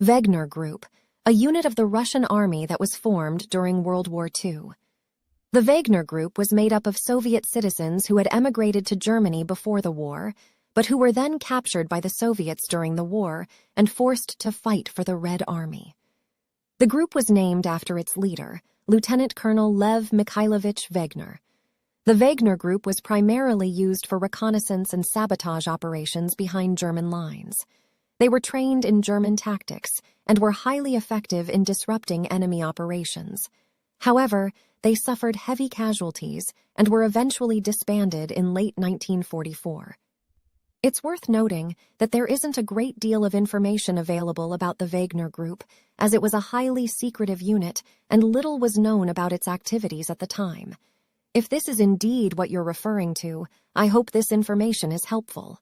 Wegner Group, a unit of the Russian army that was formed during World War II. The Wegner Group was made up of Soviet citizens who had emigrated to Germany before the war, but who were then captured by the Soviets during the war and forced to fight for the Red Army. The group was named after its leader, Lieutenant Colonel Lev Mikhailovich Wegner. The Wegner Group was primarily used for reconnaissance and sabotage operations behind German lines. They were trained in German tactics and were highly effective in disrupting enemy operations. However, they suffered heavy casualties and were eventually disbanded in late 1944. It's worth noting that there isn't a great deal of information available about the Wegner Group, as it was a highly secretive unit and little was known about its activities at the time. If this is indeed what you're referring to, I hope this information is helpful.